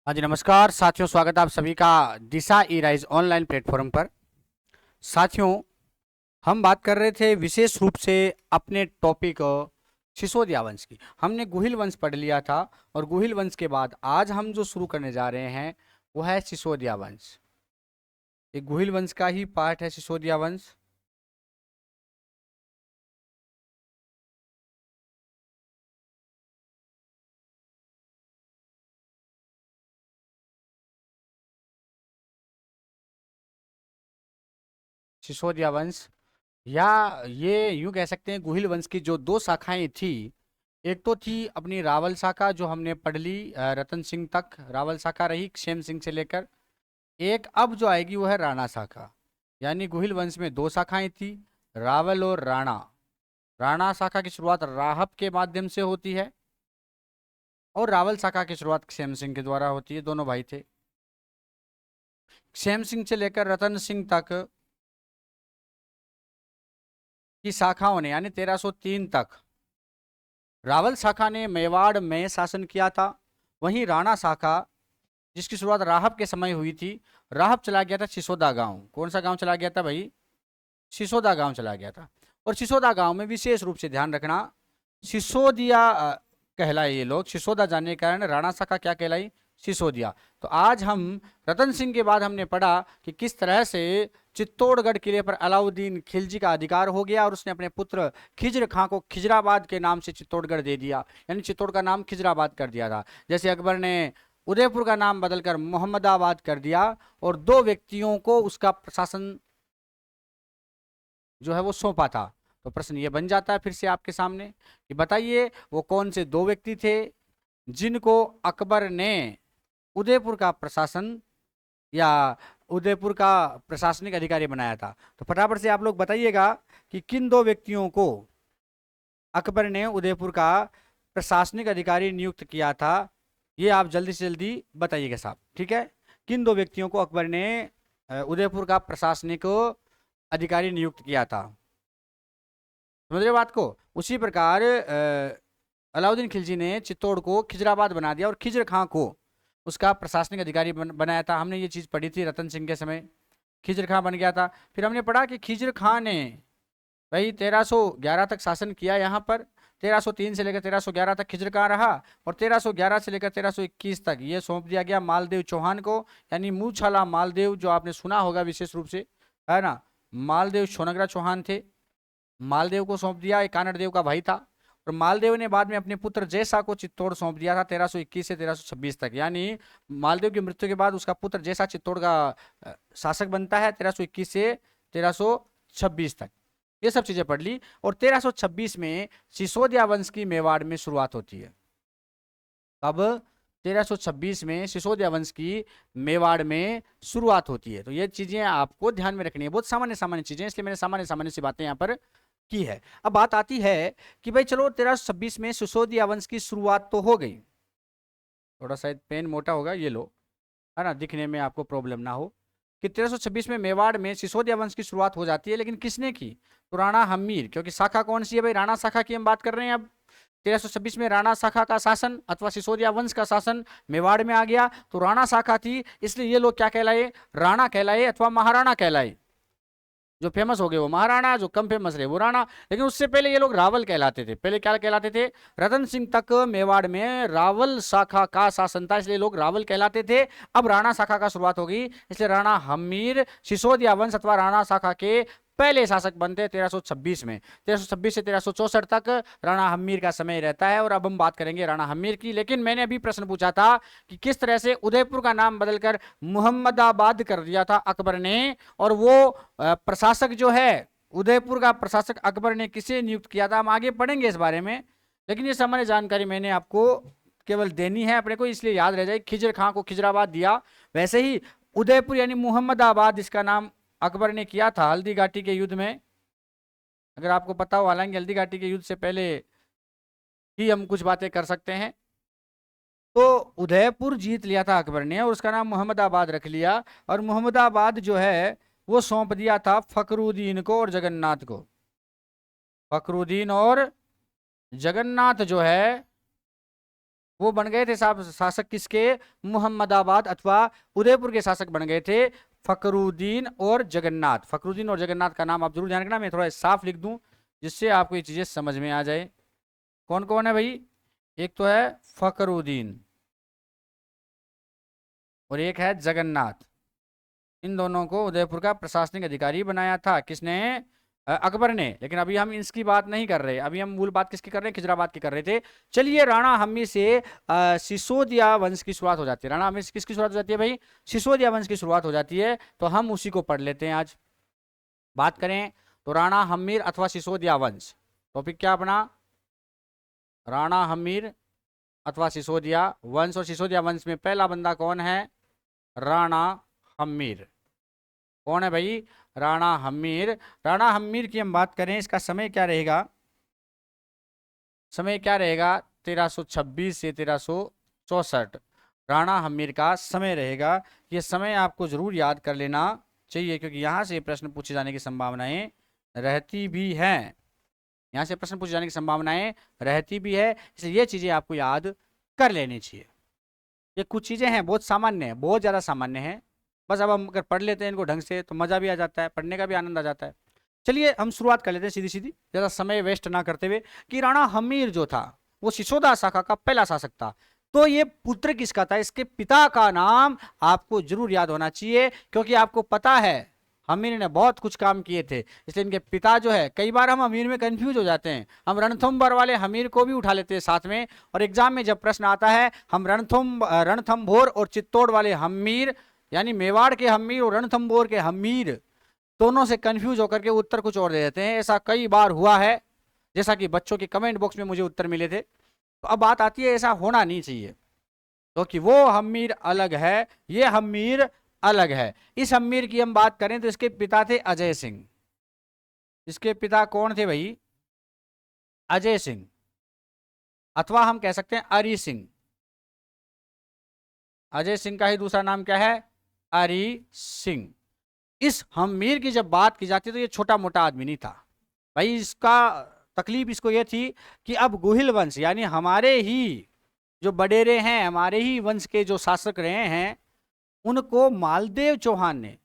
हाँ जी, नमस्कार साथियों, स्वागत है आप सभी का दिशा ई राइज ऑनलाइन प्लेटफॉर्म पर। साथियों, हम बात कर रहे थे विशेष रूप से अपने टॉपिक सिसोदिया वंश की। हमने गुहिल वंश पढ़ लिया था और गुहिल वंश के बाद आज हम जो शुरू करने जा रहे हैं वो है सिसोदिया वंश। ये गुहिल वंश का ही पार्ट है सिसोदिया वंश। सिसोदिया वंश या ये यूं कह सकते हैं गुहिल वंश की जो दो शाखाएं थी, एक तो थी अपनी रावल शाखा जो हमने पढ़ ली, रतन सिंह तक रावल शाखा रही क्षेम सिंह से लेकर। एक अब जो आएगी वो है राणा शाखा। यानी गुहिल वंश में दो शाखाएं थी, रावल और राणा। राणा शाखा की शुरुआत राहब के माध्यम से होती है और रावल शाखा की शुरुआत क्षेम सिंह के द्वारा होती है। दोनों भाई थे। क्षेम सिंह से लेकर रतन सिंह तक की शाखाओं ने यानी 1303 तक रावल शाखा ने मेवाड़ में शासन किया था। वहीं राणा शाखा जिसकी शुरुआत राहब के समय हुई थी, राहब चला गया था सिसोदा गांव। कौन सा गांव चला गया था भाई? सिसोदा गांव चला गया था। और सिसोदा गांव में विशेष रूप से ध्यान रखना, सिसोदिया कहलाए ये लोग। सिसोदा जानने के कारण राणा शाखा क्या कहलाई? सिसोदिया। तो आज हम रतन सिंह के बाद हमने पढ़ा कि किस तरह से चित्तौड़गढ़ किले पर अलाउद्दीन खिलजी का अधिकार हो गया और उसने अपने पुत्र खिज्र खां को खिजराबाद के नाम से चित्तौड़गढ़ दे दिया, यानी चित्तौड़ का नाम खिजराबाद कर दिया था। जैसे अकबर ने उदयपुर का नाम बदलकर मोहम्मदाबाद कर दिया और दो व्यक्तियों को उसका प्रशासन जो है वो सौंपा था। तो प्रश्न ये बन जाता है फिर से आपके सामने कि बताइए वो कौन से दो व्यक्ति थे जिनको अकबर ने उदयपुर का प्रशासन या उदयपुर का प्रशासनिक अधिकारी बनाया था। तो फटाफट से आप लोग बताइएगा कि किन दो व्यक्तियों को अकबर ने उदयपुर का प्रशासनिक अधिकारी नियुक्त किया था। ये आप जल्दी से जल्दी बताइएगा साहब, ठीक है? किन दो व्यक्तियों को अकबर ने उदयपुर का प्रशासनिक अधिकारी नियुक्त किया था? समझ रहे हो बात को? उसी प्रकार अलाउद्दीन खिलजी ने चित्तौड़ को खिजराबाद बना दिया और खिज्र खां को उसका प्रशासनिक अधिकारी बनाया था। हमने ये चीज़ पढ़ी थी रतन सिंह के समय। खिज्र खां बन गया था। फिर हमने पढ़ा कि खिज्र खां ने भाई 1311 तक शासन किया यहाँ पर। 1303 से लेकर 1311 तक खिज्र खां रहा और 1311 से लेकर 1321 तक ये सौंप दिया गया मालदेव चौहान को, यानी मूछाला मालदेव, जो आपने सुना होगा विशेष रूप से, है ना? मालदेव छोनगरा चौहान थे। मालदेव को सौंप दिया, एक कानड़ देव का भाई था। और मालदेव ने बाद में अपने पुत्र जयसा को चित्तौड़ सौंप दिया था 1321 से 1326 तक। यानी मालदेव की मृत्यु के बाद उसका पुत्र जयसा चित्तौड़ का शासक बनता है 1321 से 1326 तक। ये सब चीजें पढ़ ली। और 1326 में सिसोदिया वंश की मेवाड़ में शुरुआत होती है। अब 1326 में सिसोदिया वंश की मेवाड़ में शुरुआत होती है। तो ये चीजें आपको ध्यान में रखनी है, बहुत सामान्य सामान्य चीजें, इसलिए मैंने सामान्य सामान्य सी बातें यहाँ पर की है। अब बात आती है कि भाई चलो 1326 में सिसोदिया वंश की शुरुआत तो हो गई। थोड़ा शायद पेन मोटा होगा, ये लो, है ना, दिखने में आपको प्रॉब्लम ना हो। कि 1326 में मेवाड़ में सिसोदिया वंश की शुरुआत हो जाती है, लेकिन किसने की? तो राणा हम्मीर। क्योंकि शाखा कौन सी है भाई? राणा शाखा की हम बात कर रहे हैं। अब 1326 में राणा शाखा का शासन अथवा सिसोदिया वंश का शासन मेवाड़ में आ गया, तो राणा शाखा थी, इसलिए ये लोग क्या कहलाए? राणा कहलाए अथवा महाराणा कहलाए। जो फेमस हो गए वो महाराणा, जो कम फेमस रहे वो राणा। लेकिन उससे पहले ये लोग रावल कहलाते थे। पहले क्या कहलाते थे? रतन सिंह तक मेवाड़ में रावल शाखा का शासन था, इसलिए लोग रावल कहलाते थे। अब राणा शाखा का शुरुआत होगी, इसलिए राणा हम्मीर सिसोदिया वंश अथवा राणा शाखा के पहले शासक बनते हैं 1326 में। 1326 से 1364 तक राणा हम्मीर का समय रहता है। और अब हम बात करेंगे राणा हम्मीर की। लेकिन मैंने अभी प्रश्न पूछा था कि किस तरह से उदयपुर का नाम बदलकर मुहम्मदाबाद कर दिया था अकबर ने, और वो प्रशासक जो है उदयपुर का प्रशासक अकबर ने किसे नियुक्त किया था, हम आगे पढ़ेंगे इस बारे में। लेकिन ये सामान्य जानकारी मैंने आपको केवल देनी है अपने को, इसलिए याद रह जाए। खिज्र खां को खिजराबाद दिया, वैसे ही उदयपुर यानी मुहम्मदाबाद इसका नाम अकबर ने किया था हल्दी घाटी के युद्ध में। अगर आपको पता हो, हालांकि हल्दी घाटी के युद्ध से पहले ही हम कुछ बातें कर सकते हैं। तो उदयपुर जीत लिया था अकबर ने और उसका नाम मुहम्मदाबाद रख लिया। और मुहम्मदाबाद जो है वो सौंप दिया था फखरुद्दीन को और जगन्नाथ को। फखरुद्दीन और जगन्नाथ जो है वो बन गए थे साहब शासक किसके, मुहम्मदाबाद अथवा उदयपुर के शासक बन गए थे फखरुद्दीन और जगन्नाथ। फखरुद्दीन और जगन्नाथ का नाम आप जरूर ध्यान रखना, मैं थोड़ा साफ लिख दूं जिससे आपको ये चीजें समझ में आ जाए। कौन कौन है भाई, एक तो है फखरुद्दीन और एक है जगन्नाथ। इन दोनों को उदयपुर का प्रशासनिक अधिकारी बनाया था किसने, अकबर ने। लेकिन अभी हम इसकी बात नहीं कर रहे, अभी हम मूल बात किसकी कर रहे हैं, खिजराबाद की कर रहे थे। चलिए राणा हम्मी से सिसोदिया वंश की शुरुआत हो जाती है। राणा हम्मी से किसकी शुरुआत हो जाती है भाई, सिसोदिया वंश की शुरुआत हो जाती है। तो हम उसी को पढ़ लेते हैं आज। बात करें तो राणा हम्मीर अथवा सिसोदिया वंश, टॉपिक क्या अपना, राणा हम्मीर अथवा सिसोदिया वंश। और सिसोदिया वंश में पहला बंदा कौन है, राणा हम्मीर। कौन है भाई, राणा हम्मीर। राणा हम्मीर की हम बात करें, इसका समय क्या रहेगा, समय क्या रहेगा 1326 से 1364 राणा हम्मीर का समय रहेगा। ये समय आपको जरूर याद कर लेना चाहिए क्योंकि यहाँ से प्रश्न पूछे जाने की संभावनाएं रहती भी हैं, यहाँ से प्रश्न पूछे जाने की संभावनाएं रहती भी है, इसलिए ये चीजें आपको याद कर लेनी चाहिए। ये कुछ चीजें हैं बहुत सामान्य है, बहुत ज्यादा सामान्य है, बस अब हम अगर पढ़ लेते हैं इनको ढंग से तो मजा भी आ जाता है, पढ़ने का भी आनंद आ जाता है। चलिए हम शुरुआत कर लेते हैं सीधी सीधी, ज्यादा समय वेस्ट ना करते हुए, कि राणा हम्मीर जो था वो सिसोदा शाखा का पहला शासक था। तो ये पुत्र किसका था, इसके पिता का नाम आपको जरूर याद होना चाहिए क्योंकि आपको पता है हमीर ने बहुत कुछ काम किए थे, इसलिए इनके पिता जो है, कई बार हम हमीर में कंफ्यूज हो जाते हैं, हम रणथंभौर वाले हमीर को भी उठा लेते हैं साथ में, और एग्जाम में जब प्रश्न आता है हम रणथंभौर और चित्तौड़ वाले हमीर यानी मेवाड़ के हमीर और रणथंभौर के हमीर दोनों से कंफ्यूज होकर के उत्तर कुछ और दे देते हैं। ऐसा कई बार हुआ है, जैसा कि बच्चों के कमेंट बॉक्स में मुझे उत्तर मिले थे। तो अब बात आती है ऐसा होना नहीं चाहिए क्योंकि वो हमीर अलग है, ये हमीर अलग है। इस हमीर की हम बात करें तो इसके पिता थे अजय सिंह। इसके पिता कौन थे भाई, अजय सिंह, अथवा हम कह सकते हैं अरी सिंह। अजय सिंह का ही दूसरा नाम क्या है, अरी सिंह। इस हमीर की जब बात की जाती है तो ये छोटा मोटा आदमी नहीं था भाई। इसका तकलीफ इसको ये थी कि अब गुहिल वंश यानी हमारे ही जो बडेरे हैं, हमारे ही वंश के जो शासक रहे हैं, उनको मालदेव चौहान ने,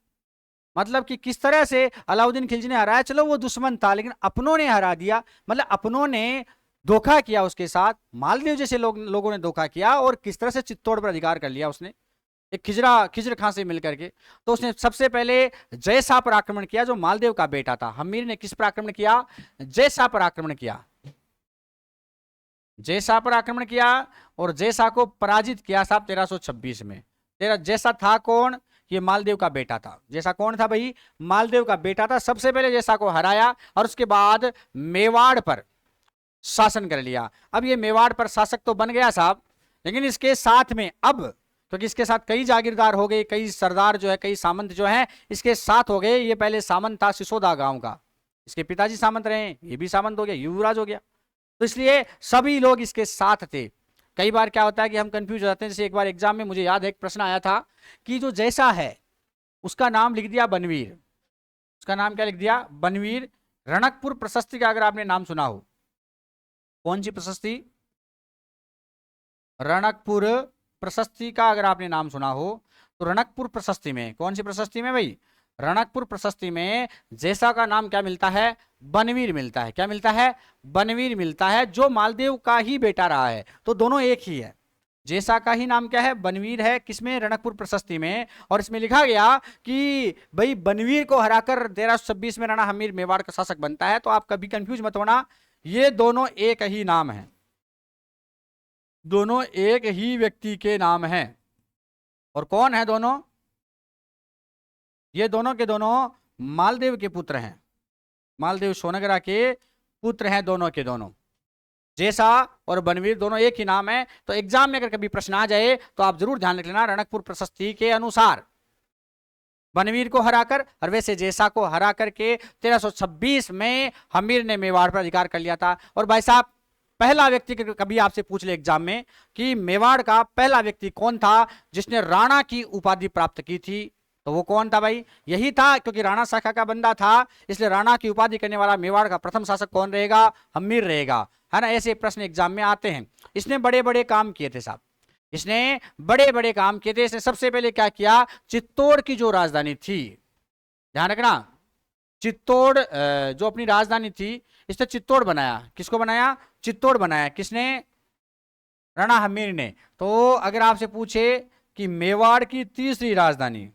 मतलब कि किस तरह से अलाउद्दीन खिलजी ने हराया, चलो वो दुश्मन था लेकिन अपनों ने हरा दिया, मतलब अपनों ने धोखा किया उसके साथ, मालदेव जैसे लोगों ने धोखा किया और किस तरह से चित्तौड़ पर अधिकार कर लिया उसने एक खिजर खां से मिलकर के। तो उसने सबसे पहले जयसा पर आक्रमण किया जो मालदेव का बेटा था। हमीर ने किस पर आक्रमण किया, जयसा पर आक्रमण किया, जयसा पर आक्रमण किया और जयसा को पराजित किया साहब 1326 में। तेरा जयसा था कौन, ये मालदेव का बेटा था। जैसा कौन था भाई, मालदेव का बेटा था। सबसे पहले जयसा को हराया और उसके बाद मेवाड़ पर शासन कर लिया। अब ये मेवाड़ पर शासक तो बन गया साहब, लेकिन इसके साथ में अब क्योंकि इसके साथ कई जागीरदार हो गए, कई सरदार जो है, कई सामंत जो है इसके साथ हो गए। ये पहले सामंत था सिसोदा गांव का, इसके पिताजी सामंत रहे, ये भी सामंत हो गया, युवराज हो गया। तो इसलिए सभी लोग इसके साथ थे। कई बार क्या होता है कि हम कंफ्यूज हो जाते हैं। जैसे एक बार एग्जाम में मुझे याद है एक प्रश्न आया था कि जो जैसा है उसका नाम लिख दिया बनवीर। उसका नाम क्या लिख दिया, बनवीर। रणकपुर प्रशस्ति का अगर आपने नाम सुना हो, कौन सी प्रशस्ति, रणकपुर प्रशस्ति का अगर आपने नाम सुना हो तो रणकपुर प्रशस्ति में, कौन सी प्रशस्ति में भाई, रणकपुर प्रशस्ति में जैसा का नाम क्या मिलता है, बनवीर मिलता है। क्या मिलता है, बनवीर मिलता है, जो मालदेव का ही बेटा रहा है। तो दोनों एक ही है, जैसा का ही नाम क्या है, बनवीर है। किसमें, रणकपुर प्रशस्ति में। और इसमें लिखा गया कि भाई बनवीर को हराकर 1326 में राणा हमीर मेवाड़ का शासक बनता है। तो आप कभी कंफ्यूज मत होना, ये दोनों एक ही नाम है, दोनों एक ही व्यक्ति के नाम हैं। और कौन है दोनों, ये दोनों के दोनों मालदेव के पुत्र हैं, मालदेव सोनगरा के पुत्र हैं दोनों के दोनों। जैसा और बनवीर दोनों एक ही नाम है। तो एग्जाम में अगर कभी प्रश्न आ जाए तो आप जरूर ध्यान रख लेना, रणकपुर प्रशस्ति के अनुसार बनवीर को हराकर और वैसे जैसा को हरा करके 1326 में हमीर ने मेवाड़ पर अधिकार कर लिया था। और भाई साहब पहला व्यक्ति कभी आपसे पूछ ले एग्जाम में कि मेवाड़ का पहला व्यक्ति कौन था जिसने राणा की उपाधि प्राप्त की थी, तो वो कौन था भाई, यही था। क्योंकि राणा शाखा का बंदा था इसलिए राणा की उपाधि करने वाला मेवाड़ का प्रथम शासक कौन रहेगा, हमीर रहेगा। है ना, ऐसे प्रश्न एग्जाम में आते हैं। इसने बड़े बड़े काम किए थे साहब, इसने बड़े बड़े काम किए थे। इसने सबसे पहले क्या किया, चित्तौड़ की जो राजधानी थी, ध्यान रखना, चित्तौड़ जो अपनी राजधानी थी, इसने चित्तौड़ बनाया। किसको बनाया, चित्तौड़ बनाया। किसने, राणा हमीर ने। तो अगर आपसे पूछे कि मेवाड़ की तीसरी राजधानी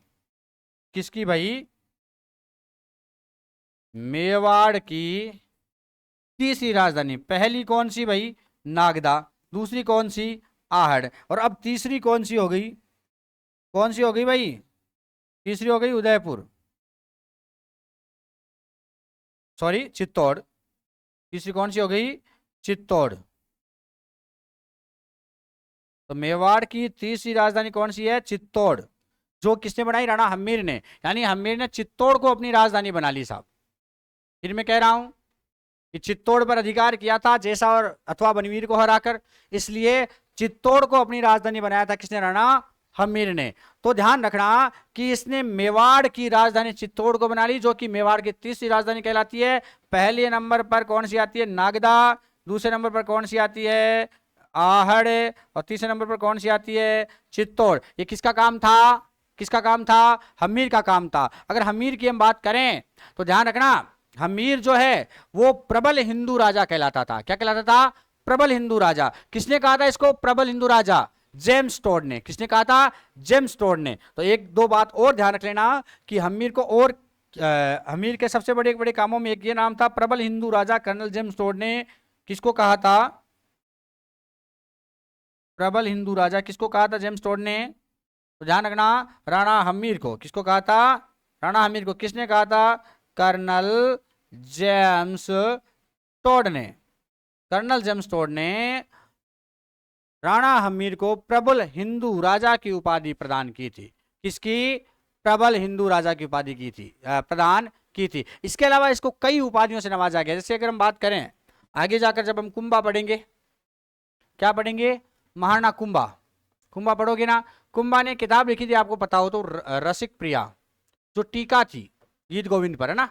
किसकी भाई, मेवाड़ की तीसरी राजधानी, पहली कौन सी भाई, नागदा, दूसरी कौन सी, आहड़, और अब तीसरी कौन सी हो गई, कौन सी हो गई भाई, तीसरी हो गई उदयपुर, सॉरी चित्तौड़। तीसरी कौन सी हो गई, चित्तौड़। तो मेवाड़ की तीसरी राजधानी कौन सी है, चित्तौड़, जो किसने बनाई, राणा हम्मीर ने। यानी हम्मीर ने चित्तौड़ को अपनी राजधानी बना ली साहब। फिर मैं कह रहा हूं कि चित्तौड़ पर अधिकार किया था जैसा और अथवा बनवीर को हराकर, इसलिए चित्तौड़ को अपनी राजधानी बनाया था किसने, राणा हमीर ने। तो ध्यान रखना कि इसने मेवाड़ की राजधानी चित्तौड़ को बना ली, जो कि मेवाड़ की तीसरी राजधानी कहलाती है। पहले नंबर पर कौन सी आती है, नागदा, दूसरे नंबर पर कौन सी आती है, आहड़, और तीसरे नंबर पर कौन सी आती है, चित्तौड़। ये किसका काम था, किसका काम था, हमीर का काम था। अगर हमीर की हम बात करें तो ध्यान रखना, हमीर जो है वो प्रबल हिंदू राजा कहलाता था। क्या कहलाता था, प्रबल हिंदू राजा। किसने कहा था इसको प्रबल हिंदू राजा, जेम्स टोड ने। किसने कहा था, जेम्स टोड ने। तो एक दो बात और ध्यान रख लेना कि हमीर को और हमीर के सबसे बड़े बड़े कामों में एक ये नाम था, प्रबल हिंदू राजा कर्नल जेम्स टोड ने किसको कहा था, प्रबल हिंदू राजा किसको कहा था, जेम्स टोड ने। तो ध्यान रखना, राणा हमीर को। किसको कहा था, राणा हमीर को। किसने कहा था, कर्नल जेम्स टोड ने। कर्नल जेम्स टोड ने राणा हमीर को प्रबल हिंदू राजा की उपाधि प्रदान की थी। किसकी, प्रबल हिंदू राजा की उपाधि की थी, प्रदान की थी। इसके अलावा इसको कई उपाधियों से नवाजा गया। जैसे अगर हम बात करें आगे जाकर, जब हम कुंभा पढ़ेंगे, क्या पढ़ेंगे, महाराणा कुंभा, कुंभा पढ़ोगे ना। कुंभा ने किताब लिखी थी, आपको पता हो तो, रसिक प्रिया, जो टीका थी गीत गोविंद पर, है ना,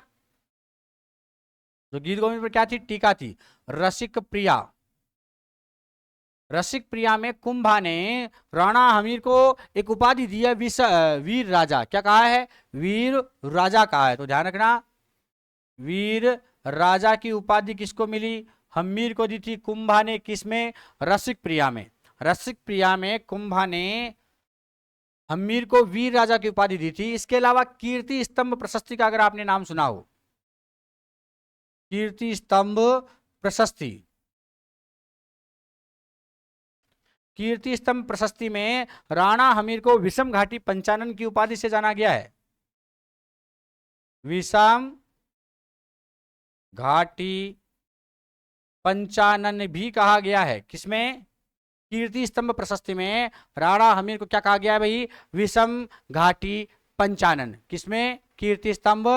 जो गीत गोविंद पर क्या थी, टीका थी, रसिक प्रिया। रसिक प्रिया में कुंभा ने राणा हमीर को एक उपाधि दी है, वीर राजा। क्या कहा है, वीर राजा कहा है। तो ध्यान रखना, वीर राजा की उपाधि किसको मिली, हमीर को दी थी कुंभा ने। किसमें, रसिक प्रिया में। रसिक प्रिया में कुंभा ने हमीर को वीर राजा की उपाधि दी थी। इसके अलावा कीर्ति स्तंभ प्रशस्ति का अगर आपने नाम सुना हो, कीर्ति स्तंभ प्रशस्ति, कीर्ति स्तंभ प्रशस्ति में राणा हमीर को विषम घाटी पंचानन की उपाधि से जाना गया है। विषम घाटी पंचानन भी कहा गया है। किसमें, कीर्ति स्तंभ प्रशस्ति में राणा हमीर को क्या कहा गया है भाई, विषम घाटी पंचानन। किसमें, कीर्ति स्तंभ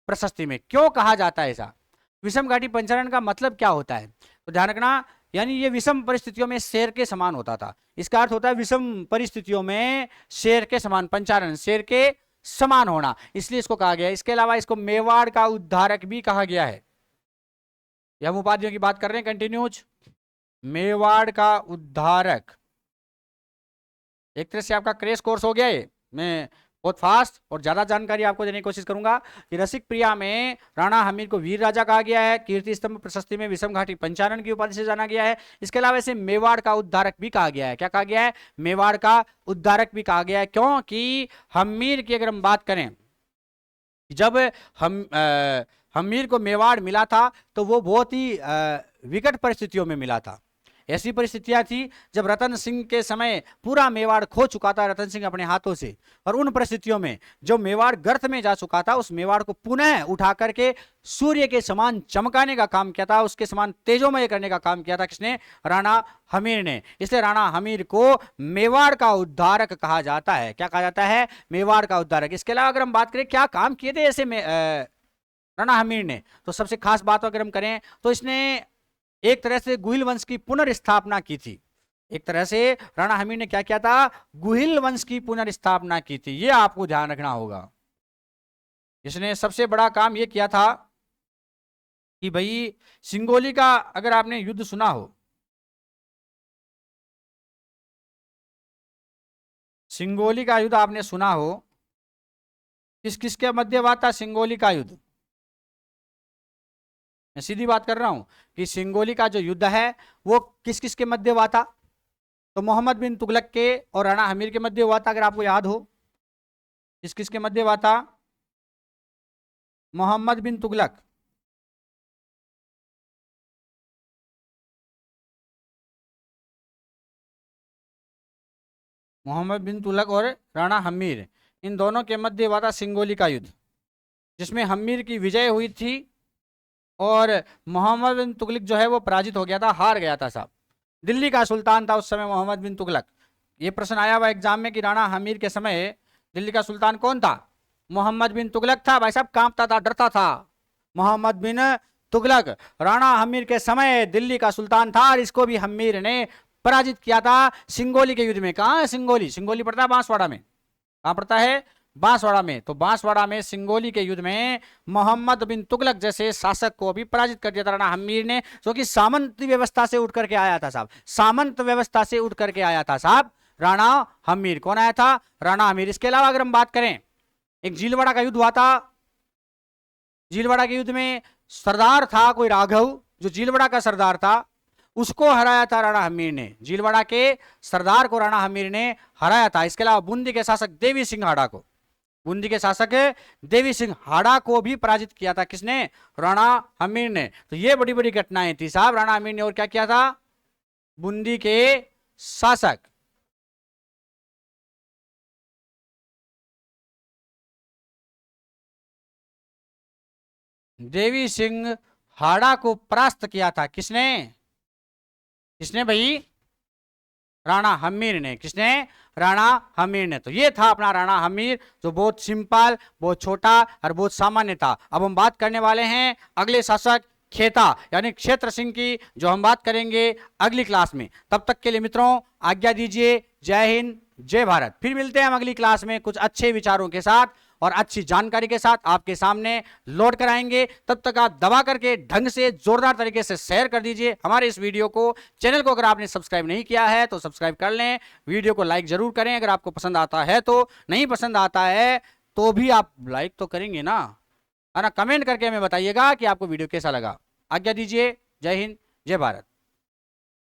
प्रशस्ति में। क्यों कहा जाता है ऐसा, विषम घाटी पंचानन का मतलब क्या होता है, तो ध्यान रखना, यानी ये विषम परिस्थितियों में शेर के समान होता था। इसका अर्थ होता है विषम परिस्थितियों में शेर के समान, पंचानन शेर के समान होना, इसलिए इसको कहा गया है। इसके अलावा इसको मेवाड़ का उद्धारक भी कहा गया है। ये हम उपाधियों की बात कर रहे हैं, कंटिन्यूज। मेवाड़ का उद्धारक, एक तरह से आपका क्रेश कोर्स हो गया है। मैं बहुत फास्ट और ज्यादा जानकारी आपको देने की कोशिश करूंगा कि रसिक प्रिया में राणा हमीर को वीर राजा कहा गया है, कीर्ति स्तंभ प्रशस्ति में विषम घाटी पंचानन की उपाधि से जाना गया है। इसके अलावा इसे मेवाड़ का उद्धारक भी कहा गया है। क्या कहा गया है, मेवाड़ का उद्धारक भी कहा गया है। क्योंकि हमीर की अगर हम बात करें, जब हमीर को मेवाड़ मिला था तो वो बहुत ही विकट परिस्थितियों में मिला था। ऐसी परिस्थितियां थी जब रतन सिंह के समय पूरा मेवाड़ खो चुका था रतन सिंह अपने हाथों से, और उन परिस्थितियों में जो मेवाड़ गर्त में जा चुका था, उस मेवाड़ को पुनः उठा करके सूर्य के समान चमकाने का काम किया था, उसके समान तेजोमय करने का काम किया था किसने, राणा हमीर ने। इसलिए राणा हमीर को मेवाड़ का उद्धारक कहा जाता है। क्या कहा जाता है, मेवाड़ का उद्धारक। इसके अलावा अगर हम बात करें क्या काम किए थे ऐसे में राणा हमीर ने, तो सबसे खास बात अगर हम करें तो इसने एक तरह से गुहिल वंश की पुनर्स्थापना की थी। एक तरह से राणा हमीर ने क्या किया था, गुहिल वंश की पुनर्स्थापना की थी। यह आपको ध्यान रखना होगा। इसने सबसे बड़ा काम यह किया था कि भाई सिंगोली का अगर आपने युद्ध सुना हो, सिंगोली का युद्ध आपने सुना हो, किस किसके मध्य हुआ था सिंगोली का युद्ध? मैं सीधी बात कर रहा हूं कि सिंगोली का जो युद्ध है वो किस किस के मध्य हुआ था? तो मोहम्मद बिन तुगलक के और राणा हमीर के मध्य हुआ था, अगर आपको याद हो। किस किस के मध्य हुआ था? मोहम्मद बिन तुगलक, मोहम्मद बिन तुगलक और राणा हमीर, इन दोनों के मध्य हुआ था सिंगोली का युद्ध, जिसमें हमीर की विजय हुई थी और मोहम्मद बिन तुगलक जो है वो पराजित हो गया था, हार गया था साहब। दिल्ली का सुल्तान था उस समय मोहम्मद बिन तुगलक। ये प्रश्न आया हुआ एग्जाम में कि राणा हमीर के समय दिल्ली का सुल्तान कौन था? मोहम्मद बिन तुगलक था भाई साहब, कांपता था, डरता था। मोहम्मद बिन तुगलक राणा हमीर के समय दिल्ली का सुल्तान था और इसको भी हमीर ने पराजित किया था सिंगोली के युद्ध में। कहां है सिंगोली? सिंगोली पड़ता है बांसवाड़ा में। कहां पड़ता है? बांसवाड़ा में। तो बांसवाड़ा में सिंगोली के युद्ध में मोहम्मद बिन तुगलक जैसे शासक को भी पराजित कर दिया था राणा हमीर ने, जो कि सामंत व्यवस्था से उठ करके आया था साहब, सामंत व्यवस्था से उठ करके आया था साहब राणा हमीर। कौन आया था? राणा हमीर। इसके अलावा अगर हम बात करें, एक जीलवाड़ा का युद्ध हुआ था। जीलवाड़ा के युद्ध में सरदार था कोई राघव, जो जीलवाड़ा का सरदार था, उसको हराया था राणा हमीर ने। जीलवाड़ा के सरदार को राणा हमीर ने हराया था। इसके अलावा बूंदी के शासक देवी सिंह हाड़ा को, बूंदी के शासक देवी सिंह हाड़ा को भी पराजित किया था। किसने? राणा हमीर ने। तो ये बड़ी बड़ी घटनाएं थी साहब राणा हमीर ने। और क्या किया था? बूंदी के शासक देवी सिंह हाड़ा को परास्त किया था। किसने? किसने भाई? राणा हमीर ने। किसने? राणा हमीर ने। तो ये था अपना राणा हमीर, जो बहुत सिंपल, बहुत छोटा और बहुत सामान्य था। अब हम बात करने वाले हैं अगले शासक खेता यानी क्षेत्र सिंह की, जो हम बात करेंगे अगली क्लास में। तब तक के लिए मित्रों आज्ञा दीजिए। जय हिंद, जय भारत। फिर मिलते हैं हम अगली क्लास में कुछ अच्छे विचारों के साथ और अच्छी जानकारी के साथ आपके सामने लौट कर आएंगे। तब तक आप दबा करके ढंग से जोरदार तरीके से शेयर कर दीजिए हमारे इस वीडियो को। चैनल को अगर आपने सब्सक्राइब नहीं किया है तो सब्सक्राइब कर लें। वीडियो को लाइक जरूर करें अगर आपको पसंद आता है तो, नहीं पसंद आता है तो भी आप लाइक तो करेंगे ना, है ना? कमेंट करके हमें बताइएगा कि आपको वीडियो कैसा लगा। आज्ञा दीजिए। जय हिंद, जय भारत।